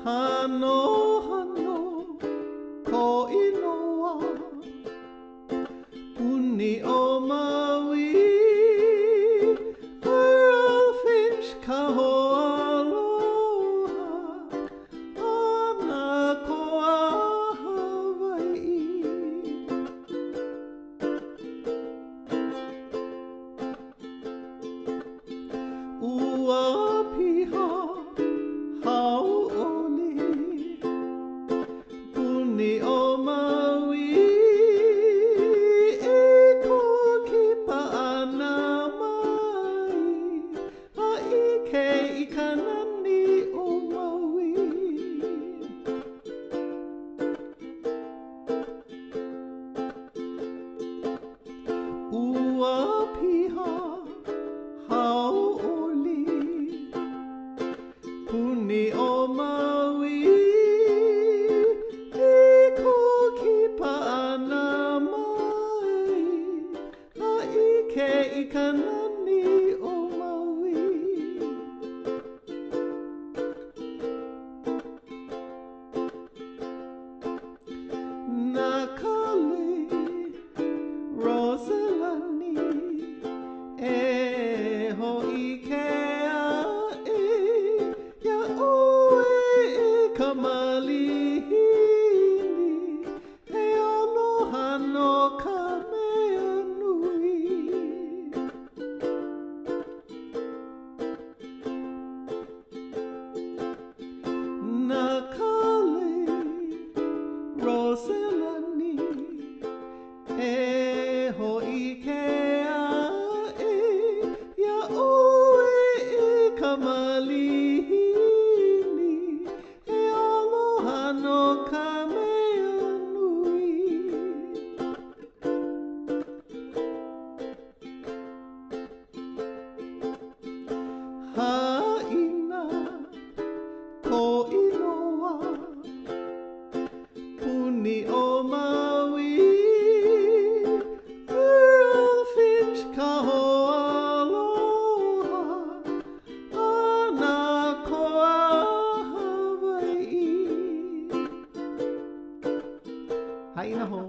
Hano, hano, ko inoa, uni o Maui, Earl Finch ka aloha, ana ko a Hawai'i. Ua piha, hau'oli, uni o Maui, e ko kipa ana mai, a ike I kanani o Maui. Ua piha, hau'oli, uni o Maui, e ko kipa ana mai, a ike I kanani o Maui. Na kale, Rosalani, e ho'ike e ia oe e kamalihini, e aloha no ka mea nui. Na kale, Rosalani, e ho'ike e ia oe e kamalihini, e aloha no ka mea nui. Ha'ina ko inoa, uni o Maui, Earl Finch ka aloha, ana ko a Hawai'i. Haina ho.